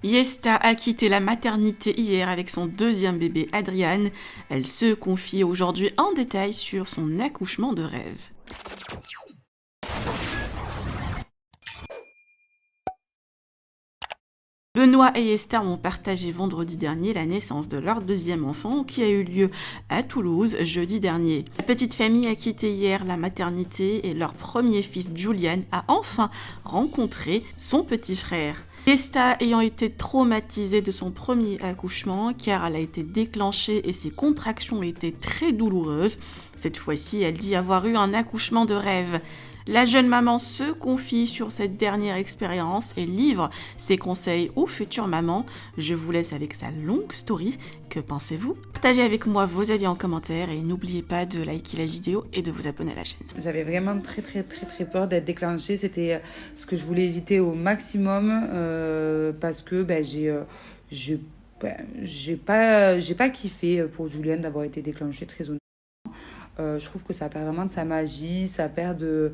Yesta a quitté la maternité hier avec son deuxième bébé Adriane. Elle se confie aujourd'hui en détail sur son accouchement de rêve. Benoît et Esther ont partagé vendredi dernier la naissance de leur deuxième enfant qui a eu lieu à Toulouse jeudi dernier. La petite famille a quitté hier la maternité et leur premier fils Julian a enfin rencontré son petit frère. Esther ayant été traumatisée de son premier accouchement car elle a été déclenchée et ses contractions étaient très douloureuses. Cette fois-ci, elle dit avoir eu un accouchement de rêve. La jeune maman se confie sur cette dernière expérience et livre ses conseils aux futures mamans. Je vous laisse avec sa longue story. Que pensez-vous? Partagez avec moi vos avis en commentaire et n'oubliez pas de liker la vidéo et de vous abonner à la chaîne. J'avais vraiment très peur d'être déclenchée. C'était ce que je voulais éviter au maximum parce que j'ai pas kiffé pour Julienne d'avoir été déclenchée, très honnêtement. Je trouve que ça perd vraiment de sa magie, ça perd le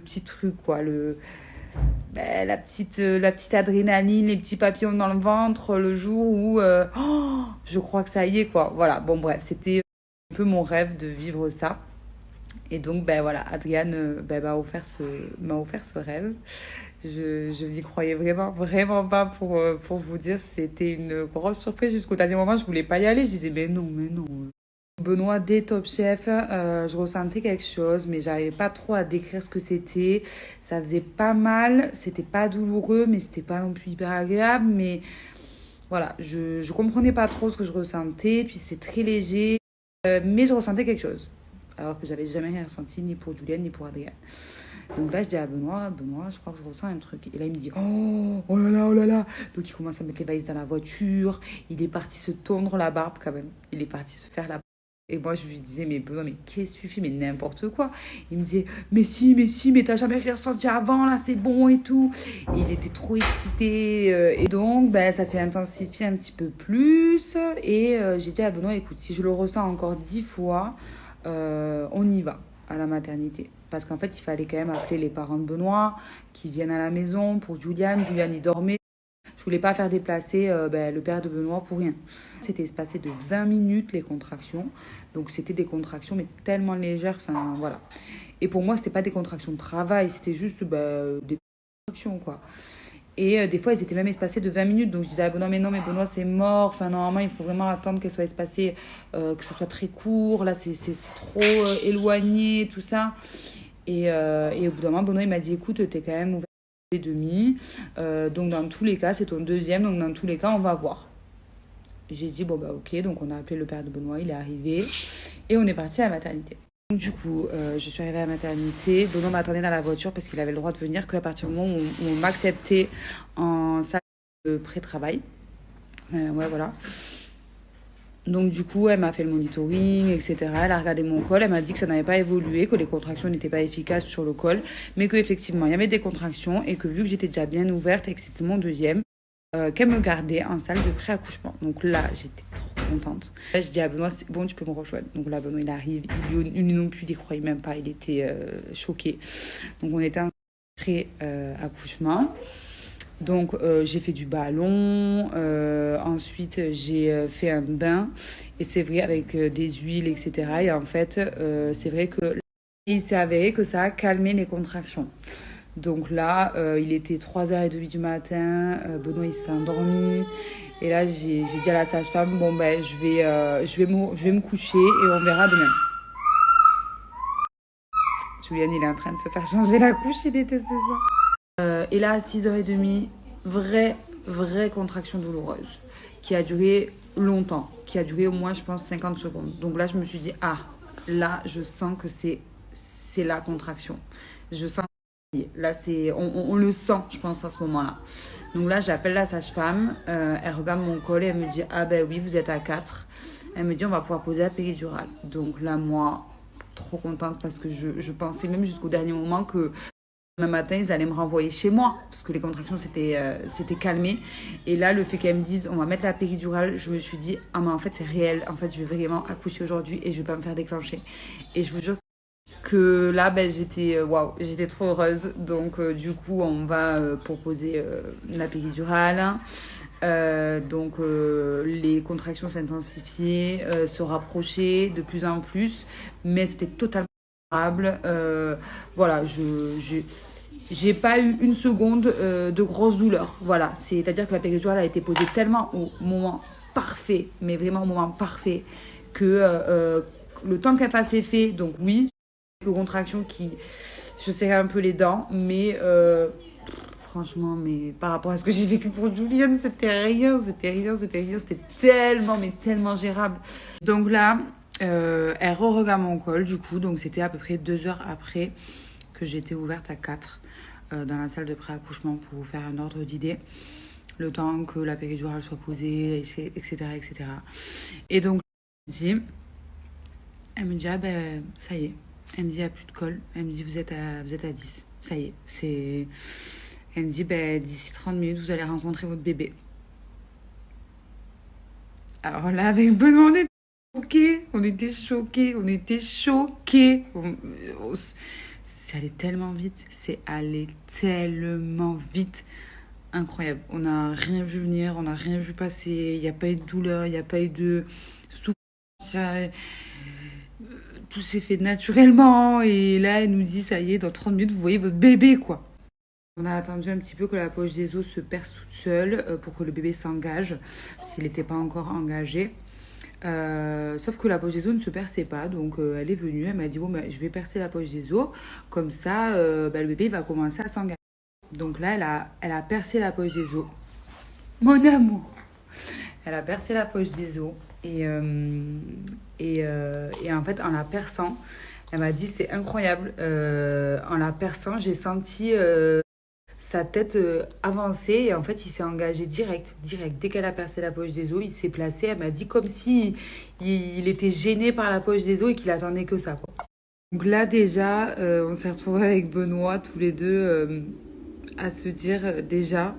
petit truc, quoi, la petite adrénaline, les petits papillons dans le ventre le jour où je crois que ça y est, quoi. Voilà, bon bref, c'était un peu mon rêve de vivre ça. Et donc, voilà, Adriane m'a offert ce rêve. Je n'y croyais vraiment pas pour vous dire. C'était une grosse surprise jusqu'au dernier moment. Je voulais pas y aller. Je disais, mais non. Benoît des Top Chef, je ressentais quelque chose, mais j'arrivais pas trop à décrire ce que c'était. Ça faisait pas mal, c'était pas douloureux, mais c'était pas non plus hyper agréable. Mais voilà, je comprenais pas trop ce que je ressentais, puis c'était très léger, mais je ressentais quelque chose. Alors que j'avais jamais rien ressenti, ni pour Julienne, ni pour Adrien. Donc là, je dis à Benoît, je crois que je ressens un truc. Et là, il me dit, oh là là. Donc il commence à mettre les valises dans la voiture. Il est parti se tondre la barbe quand même. Il est parti se faire la barbe. Et moi, je lui disais, mais Benoît, mais qu'est-ce que tu fais? Mais n'importe quoi. Il me disait, mais si, mais t'as jamais rien ressenti avant, là, c'est bon et tout. Et il était trop excité. Et donc, ça s'est intensifié un petit peu plus. Et j'ai dit à Benoît, écoute, si je le ressens encore 10 fois, on y va à la maternité. Parce qu'en fait, il fallait quand même appeler les parents de Benoît qui viennent à la maison pour Juliane. Juliane, il dormait. Je voulais pas faire déplacer le père de Benoît pour rien. C'était espacé de 20 minutes les contractions. Donc c'était des contractions mais tellement légères. Enfin voilà. Et pour moi, c'était pas des contractions de travail. C'était juste des contractions, quoi. Et des fois, elles étaient même espacées de 20 minutes. Donc je disais à Benoît, mais non, mais Benoît, c'est mort. Enfin, normalement, il faut vraiment attendre qu'elles soient espacées, que ce soit très court. Là, c'est trop éloigné, tout ça. Et au bout d'un moment, Benoît, il m'a dit, écoute, t'es quand même ouvert et demi. Donc dans tous les cas, c'est ton deuxième. Donc dans tous les cas, on va voir. J'ai dit, bon, ok. Donc on a appelé le père de Benoît, il est arrivé. Et on est parti à la maternité. Donc, du coup, je suis arrivée à la maternité. Benoît m'attendait dans la voiture parce qu'il avait le droit de venir qu'à partir du moment où on m'acceptait en salle de pré-travail. Voilà. Donc du coup, elle m'a fait le monitoring, etc. Elle a regardé mon col, elle m'a dit que ça n'avait pas évolué, que les contractions n'étaient pas efficaces sur le col, mais qu'effectivement, il y avait des contractions et que vu que j'étais déjà bien ouverte et que c'était mon deuxième, qu'elle me gardait en salle de pré-accouchement. Donc là, j'étais trop contente. Là, je dis à Benoît, c'est bon, tu peux me rejoindre. Donc là, Benoît, il arrive, lui non plus, il ne croyait même pas, il était choqué. Donc on était en pré-accouchement. Donc j'ai fait du ballon, ensuite j'ai fait un bain et c'est vrai avec des huiles, etc. Et en fait c'est vrai que il s'est avéré que ça a calmé les contractions. Donc là il était 3h30 du matin, Benoît il s'est endormi et là j'ai dit à la sage-femme, bon je vais me coucher et on verra demain. Juliane il est en train de se faire changer la couche, il déteste ça. Et là, à 6h30, vraie contraction douloureuse qui a duré longtemps, qui a duré au moins, je pense, 50 secondes. Donc là, je me suis dit, là, je sens que c'est la contraction. Je sens là, on le sent, je pense, à ce moment-là. Donc là, j'appelle la sage-femme, elle regarde mon col et elle me dit, ah ben oui, vous êtes à 4. Elle me dit, on va pouvoir poser la péridurale. Donc là, moi, trop contente parce que je pensais même jusqu'au dernier moment que demain matin, ils allaient me renvoyer chez moi parce que les contractions s'étaient calmées. Et là, le fait qu'elles me disent on va mettre la péridurale, je me suis dit mais en fait c'est réel. En fait, je vais vraiment accoucher aujourd'hui et je vais pas me faire déclencher. Et je vous jure, que là, ben, waouh, j'étais trop heureuse. Donc, du coup, on va proposer la péridurale. Les contractions s'intensifiaient, se rapprochaient de plus en plus, mais c'était totalement agréable. Voilà, j'ai pas eu une seconde de grosse douleur. Voilà, c'est-à-dire que la péridurale a été posée tellement au moment parfait, mais vraiment au moment parfait, que le temps qu'elle fasse effet, donc oui, quelques contractions qui, je serrais un peu les dents, mais franchement, mais par rapport à ce que j'ai vécu pour Julienne, c'était rien, c'était tellement, mais tellement gérable. Donc là, elle re-regarde mon col, du coup, donc c'était à peu près 2 heures après que j'étais ouverte à 4 dans la salle de pré-accouchement pour vous faire un ordre d'idée. Le temps que la péridurale soit posée, etc., etc. Et donc, elle me dit, ah ben, ça y est. Elle me dit, il n'y a plus de col. Elle me dit, vous êtes à 10. Ça y est, c'est... Elle me dit, ben, d'ici 30 minutes, vous allez rencontrer votre bébé. Alors là, avec Benoît, on était choqués. C'est allé tellement vite. Incroyable. On n'a rien vu venir, on n'a rien vu passer. Il n'y a pas eu de douleur, il n'y a pas eu de souffrance. Tout s'est fait naturellement. Et là, elle nous dit, ça y est, dans 30 minutes, vous voyez votre bébé, quoi. On a attendu un petit peu que la poche des os se perce toute seule pour que le bébé s'engage, s'il n'était pas encore engagé. Sauf que la poche des os ne se perçait pas, donc elle est venue, elle m'a dit, bon, ben, je vais percer la poche des os, comme ça, le bébé va commencer à s'engager. Donc là, elle a percé la poche des os. Mon amour! Elle a percé la poche des os et en fait, en la perçant, elle m'a dit, c'est incroyable, en la perçant, j'ai senti sa tête avançait et en fait il s'est engagé direct. Dès qu'elle a percé la poche des os, il s'est placé. Elle m'a dit comme si il était gêné par la poche des os et qu'il attendait que ça, quoi. Donc là déjà, on s'est retrouvés avec Benoît tous les deux à se dire déjà,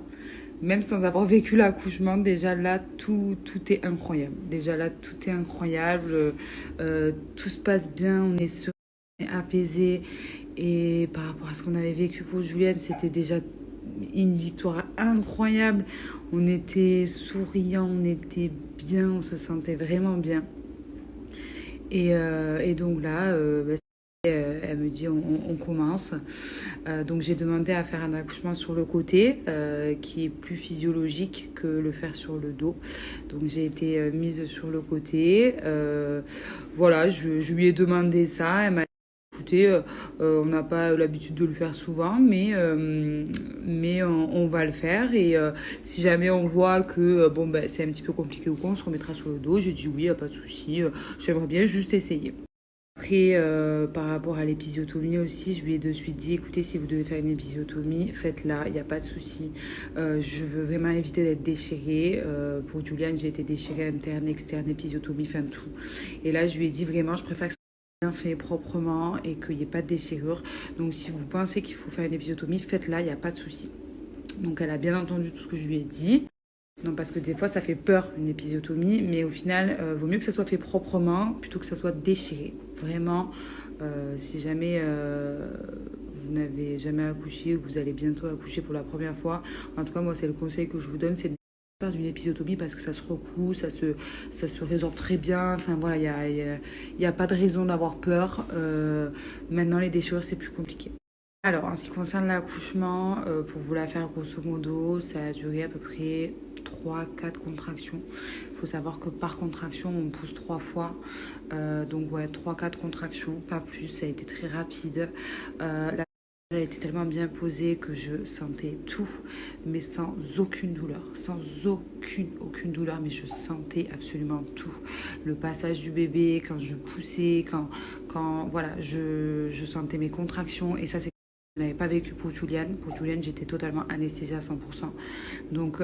même sans avoir vécu l'accouchement, déjà là tout est incroyable. Déjà là tout est incroyable, tout se passe bien, on est serein, on est apaisé. Et par rapport à ce qu'on avait vécu pour Julienne, c'était déjà une victoire incroyable. On était souriants, on était bien, on se sentait vraiment bien. Et donc là, elle me dit on commence. Donc j'ai demandé à faire un accouchement sur le côté, qui est plus physiologique que le faire sur le dos. Donc j'ai été mise sur le côté. Voilà, je lui ai demandé ça. Elle m'a écoutez, on n'a pas l'habitude de le faire souvent, mais on va le faire. Et si jamais on voit que bon, ben, c'est un petit peu compliqué ou quoi, on se remettra sur le dos. J'ai dit oui, pas de souci. J'aimerais bien juste essayer. Après, par rapport à l'épisiotomie aussi, je lui ai de suite dit, écoutez, si vous devez faire une épisiotomie, faites-la, il n'y a pas de souci. Je veux vraiment éviter d'être déchirée. Pour Juliane, j'ai été déchirée interne, externe, épisiotomie, enfin tout. Et là, je lui ai dit vraiment, je préfère que ça soit bien fait proprement et qu'il n'y ait pas de déchirure. Donc, si vous pensez qu'il faut faire une épisiotomie, faites-la, il n'y a pas de souci. Donc, elle a bien entendu tout ce que je lui ai dit. Non, parce que des fois, ça fait peur, une épisiotomie, mais au final, vaut mieux que ça soit fait proprement plutôt que ça soit déchiré. Vraiment, si jamais vous n'avez jamais accouché ou que vous allez bientôt accoucher pour la première fois, en tout cas, moi, c'est le conseil que je vous donne, c'est de faire d'une épisiotomie parce que ça se recoue, ça se résorbe très bien. Enfin, voilà, il y a pas de raison d'avoir peur. Maintenant, les déchirures, c'est plus compliqué. Alors, en ce qui concerne l'accouchement, pour vous la faire grosso modo, ça a duré à peu près 3-4 contractions. Il faut savoir que par contraction, on pousse 3 fois. Donc, ouais, 3-4 contractions, pas plus. Ça a été très rapide. La elle était tellement bien posée que je sentais tout, mais sans aucune douleur. Sans aucune douleur, mais je sentais absolument tout. Le passage du bébé, quand je poussais, quand voilà, je sentais mes contractions. Et ça, c'est je n'avais pas vécu pour Juliane. Pour Juliane, j'étais totalement anesthésiée à 100%. Donc,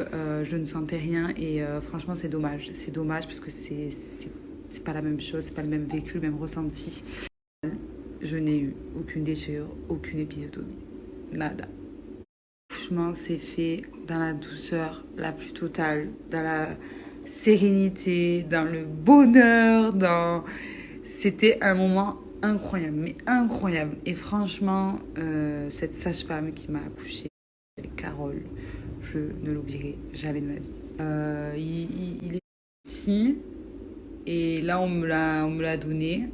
je ne sentais rien. Et franchement, c'est dommage. C'est dommage parce que c'est pas la même chose, c'est pas le même vécu, le même ressenti. Je n'ai eu aucune déchirure, aucune épisiotomie. Nada. L'accouchement s'est fait dans la douceur la plus totale, dans la sérénité, dans le bonheur, C'était un moment incroyable, mais incroyable. Et franchement, cette sage-femme qui m'a accouchée, Carole, je ne l'oublierai jamais de ma vie. Il est petit et là on me l'a donné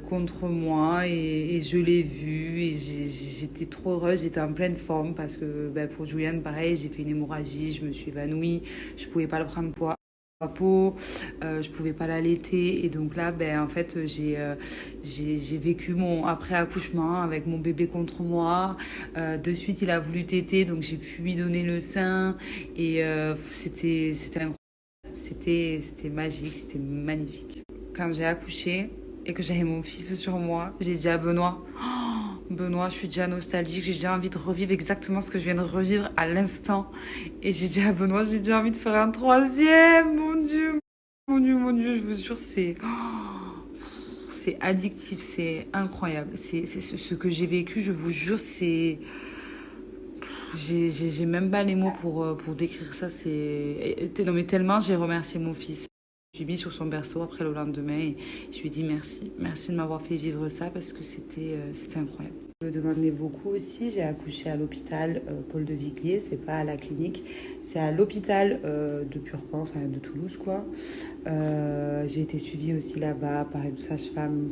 contre moi et je l'ai vu et j'étais trop heureuse, j'étais en pleine forme parce que pour Julian pareil, j'ai fait une hémorragie, je me suis évanouie, je pouvais pas le prendre pour peau, je pouvais pas l'allaiter et donc là en fait j'ai vécu mon après accouchement avec mon bébé contre moi. De suite il a voulu téter donc j'ai pu lui donner le sein et c'était incroyable, c'était magique, c'était magnifique. Quand j'ai accouché et que j'avais mon fils sur moi, j'ai dit à Benoît, Benoît, je suis déjà nostalgique, j'ai déjà envie de revivre exactement ce que je viens de revivre à l'instant. Et j'ai dit à Benoît, j'ai déjà envie de faire un troisième, mon Dieu, mon Dieu, mon Dieu, je vous jure, c'est addictif, c'est incroyable. C'est ce que j'ai vécu, je vous jure, j'ai même pas les mots pour décrire ça. Non, mais tellement j'ai remercié mon fils. Je lui ai mis sur son berceau après le lendemain et je lui ai dit merci. Merci de m'avoir fait vivre ça parce que c'était incroyable. Je me demandais beaucoup aussi, j'ai accouché à l'hôpital Paul de Viglier, c'est pas à la clinique, c'est à l'hôpital de Purpan, enfin de Toulouse quoi. J'ai été suivie aussi là-bas par une sage-femme,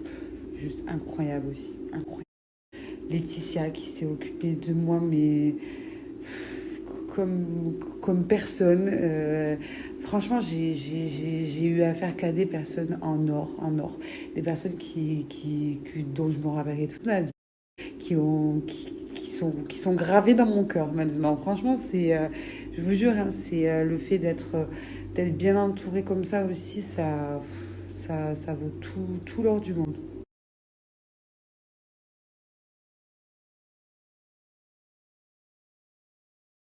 juste incroyable aussi, incroyable. Laetitia qui s'est occupée de moi mais comme personne. Franchement, j'ai eu affaire qu'à des personnes en or, en or. Des personnes dont je me rappellerai toute ma vie, qui sont gravées dans mon cœur maintenant. Franchement, je vous jure, hein, c'est le fait d'être bien entouré comme ça aussi, ça vaut tout l'or du monde.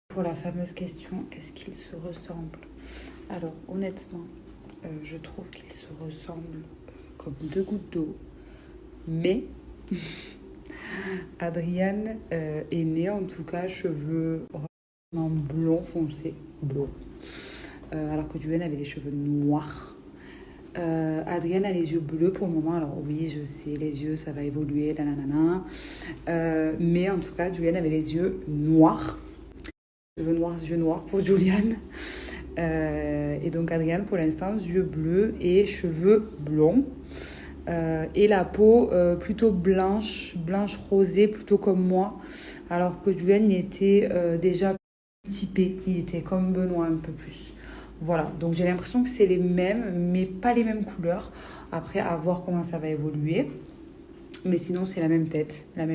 Pour la fameuse question, est-ce qu'ils se ressemblent? Alors, honnêtement, je trouve qu'ils se ressemblent comme deux gouttes d'eau. Mais Adriane est née, en tout cas, cheveux relativement blond foncé, blond. Alors que Julienne avait les cheveux noirs. Adrienne a les yeux bleus pour le moment. Alors oui, je sais, les yeux, ça va évoluer, nanana. Mais en tout cas, Julienne avait les yeux noirs. Yeux noirs pour Juliane. Et donc Adriane, pour l'instant, yeux bleus et cheveux blonds. Et la peau plutôt blanche rosée, plutôt comme moi. Alors que Juliane, il était déjà typé. Il était comme Benoît un peu plus. Voilà, donc j'ai l'impression que c'est les mêmes, mais pas les mêmes couleurs. Après, à voir comment ça va évoluer. Mais sinon, c'est la même tête, la même